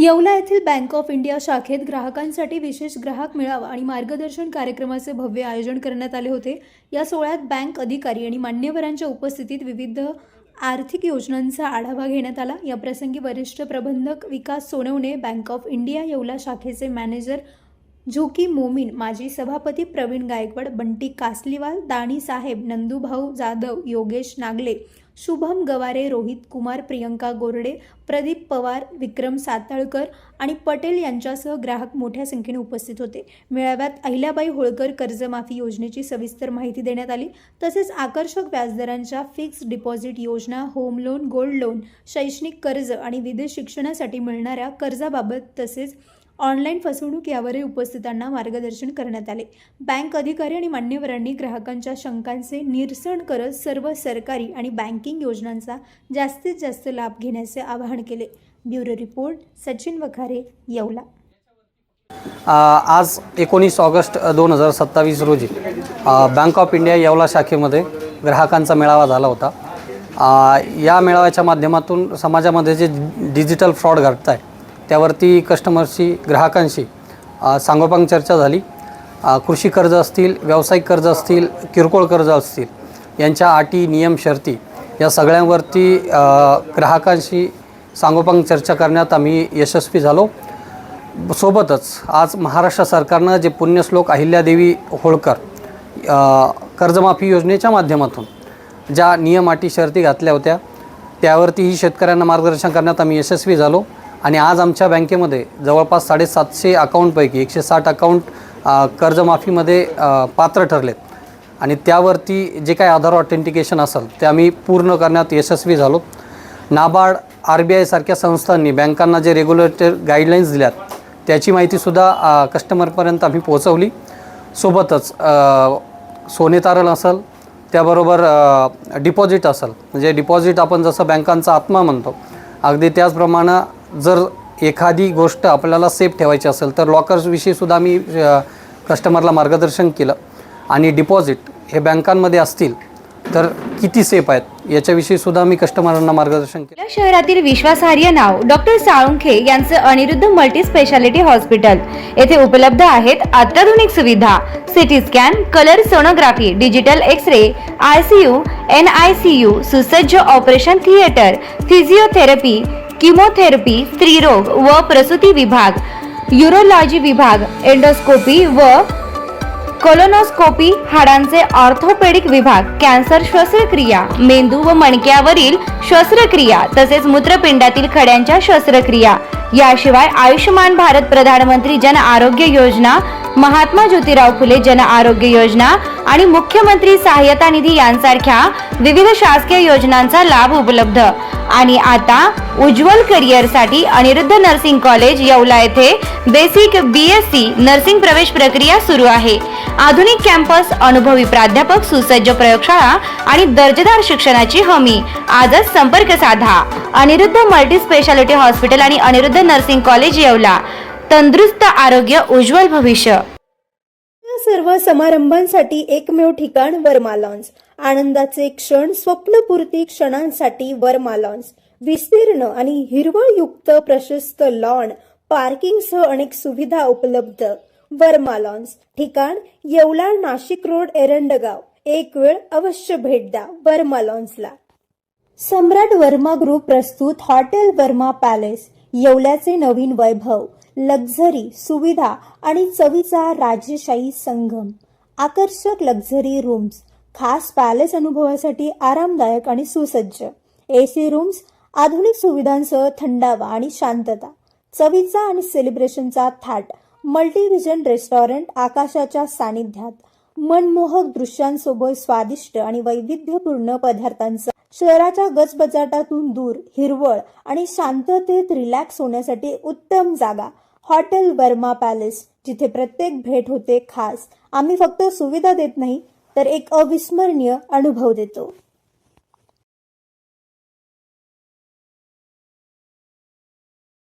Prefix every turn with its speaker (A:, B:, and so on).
A: येवला येथील bank of India शाखेत ग्राहकांसाठी विशेष ग्राहक मेळावा आणि मार्गदर्शन कार्यक्रमाचे भव्य आयोजन करण्यात आले होते। या सोहळ्यात बँक अधिकारी आणि मान्यवरांच्या उपस्थितीत विविध आर्थिक योजनांचा आढावा घेण्यात आला। या प्रसंगी वरिष्ठ प्रबंधक Vikas Sonawane, bank of India Yeola शाखेचे मॅनेजर झोकी मोमीन, माजी सभापती प्रवीण गायकवाड, बंटी कासलीवाल, दाणी साहेब, नंदूभाऊ जाधव, योगेश नागले, शुभम गवारे, रोहित कुमार, प्रियंका गोरडे, प्रदीप पवार, विक्रम साताळकर आणि पटेल यांच्यासह ग्राहक मोठ्या संख्येने उपस्थित होते। मेळाव्यात अहिल्याबाई होळकर कर्जमाफी योजनेची सविस्तर माहिती देण्यात आली। तसेच आकर्षक व्याजदरांच्या फिक्स्ड डिपॉझिट योजना, होम लोन, गोल्ड लोन, शैक्षणिक कर्ज आणि विदेश शिक्षणासाठी मिळणाऱ्या कर्जाबाबत तसेच ऑनलाईन फसवणूक यावरही उपस्थितांना मार्गदर्शन करण्यात आले। बँक अधिकारी आणि मान्यवरांनी ग्राहकांच्या शंकांचे निरसन करत सर्व सरकारी आणि बँकिंग योजनांचा जास्तीत जास्त लाभ घेण्याचे आवाहन केले। Bureau report, Sachin Wakhare, Yeola.
B: आज 19 ऑगस्ट 2027 रोजी बँक ऑफ इंडिया येवला शाखेमध्ये ग्राहकांचा मेळावा झाला होता। या मेळाव्याच्या माध्यमातून समाजामध्ये जे डिजिटल फ्रॉड घडत आहे त्यावरती कस्टमरशी, ग्राहकांशी सांगोपांग चर्चा झाली। कृषी कर्ज असतील, व्यावसायिक कर्ज असतील, किरकोळ कर्ज असतील, यांच्या अटी, नियम, शर्ती या सगळ्यांवरती ग्राहकांशी सांगोपांग चर्चा करण्यात आम्ही यशस्वी झालो। सोबतच आज महाराष्ट्र सरकारनं जे पुण्यश्लोक अहिल्यादेवी होळकर कर्जमाफी योजनेच्या माध्यमातून ज्या नियम, अटी, शर्ती घातल्या होत्या त्यावरतीही शेतकऱ्यांना मार्गदर्शन करण्यात आम्ही यशस्वी झालो। आणि आज आमच्या बँकेमध्ये जवळपास 750 अकाउंटपैकी 160 अकाउंट कर्जमाफीमध्ये पात्र ठरलेत आणि त्यावरती जे काही आधार ऑथेंटिकेशन असेल ते आम्ही पूर्ण करण्यात यशस्वी झालो। नाबार्ड, RBI सारख्या संस्थांनी बँकांना जे रेग्युलेटर गाईडलाईन्स दिल्यात त्याची माहितीसुद्धा कस्टमरपर्यंत आम्ही पोहोचवली। सोबतच सोने तारण असेल, त्याबरोबर डिपॉझिट असेल, म्हणजे डिपॉझिट आपण जसं बँकांचा आत्मा म्हणतो, अगदी त्याचप्रमाणे जर एखादी गोष्ट आपल्याला सेफ ठेवायची असेल तर लॉकर्सविषयी सुद्धा मी कस्टमरला मार्गदर्शन केलं। आणि डिपॉझिट हे बँकांमध्ये असतील तर किती सेफ आहेत याच्याविषयी सुद्धा मी कस्टमरांना मार्गदर्शन केलं।
C: शहरातील विश्वासार्ह नाव डॉक्टर साळुंखे यांचे अनिरुद्ध मल्टी स्पेशालिटी हॉस्पिटल येथे उपलब्ध आहेत अत्याधुनिक सुविधा, CT scan, colour sonography, digital X-ray, ICU, NICU, सुसज्ज ऑपरेशन थिएटर, फिजिओथेरपी, किमोथेरपी, स्त्रीरोग व प्रसूती विभाग, यूरोलॉजी विभाग, एंडोस्कोपी व कोलोनोस्कोपी, हाडांचे ऑर्थोपेडिक विभाग, कॅन्सर शस्त्रक्रिया, मेंदू व मणक्यावरील शस्त्रक्रिया तसेच मूत्रपिंडातील खड्यांच्या शस्त्रक्रिया, याशिवाय आयुष्यमान भारत प्रधानमंत्री जन आरोग्य योजना, महात्मा ज्योतिराव फुले जन आरोग्य योजना आणि मुख्यमंत्री सहायता निधी यांसारख्या विविध शासकीय योजनांचा लाभ उपलब्ध। आणि आता उज्ज्वल करिअरसाठी अनिरुद्ध नर्सिंग कॉलेज येवला येथे बेसिक BSc नर्सिंग प्रवेश प्रक्रिया सुरू आहे। आधुनिक कॅम्पस, अनुभवी प्राध्यापक, सुसज्ज प्रयोगशाळा आणि दर्जेदार शिक्षणाची हमी। आजच संपर्क साधा। अनिरुद्ध मल्टी स्पेशालिटी हॉस्पिटल आणि अनिरुद्ध नर्सिंग कॉलेज येवला। तंदुरुस्त आरोग्य, उज्ज्वल भविष्य।
A: सर्व समारंभांसाठी एकमेव ठिकाण वर्मा लॉन्स। आनंदाचे क्षण, स्वप्नपूर्ती क्षणांसाठी वर्मा लॉन्स। विस्तीर्ण आणि हिरवळयुक्त प्रशस्त लॉन, पार्किंगसह अनेक सुविधा उपलब्ध। वर्मा लॉन्स, ठिकाण येवला, नाशिक रोड, एरंडगाव। एक वेळ अवश्य भेट द्या वर्मा लॉन्सला। सम्राट वर्मा ग्रुप प्रस्तुत हॉटेल वर्मा पॅलेस, येवल्याचे नवीन वैभव, लक्झरी, सुविधा आणि चवीचा राजेशाही संगम। आकर्षक लक्झरी रूम्स, खास पॅलेस अनुभवासाठी आरामदायक आणि सुसज्ज AC रूम्स, आधुनिक सुविधांसह थंडावा आणि शांतता। चवीचा आणि सेलिब्रेशनचा थाट, मल्टीव्हिजन रेस्टॉरंट, आकाशाच्या सानिध्यात, मनमोहक दृश्यांसोबत स्वादिष्ट आणि वैविध्यपूर्ण पदार्थांचा। शहराच्या गजबजाटातून दूर, हिरवळ आणि शांततेत रिलॅक्स होण्यासाठी उत्तम जागा। हॉटेल वर्मा पॅलेस, जिथे प्रत्येक भेट होते खास। आम्ही फक्त सुविधा देत नाही तर एक अविस्मरणीय अनुभव देतो।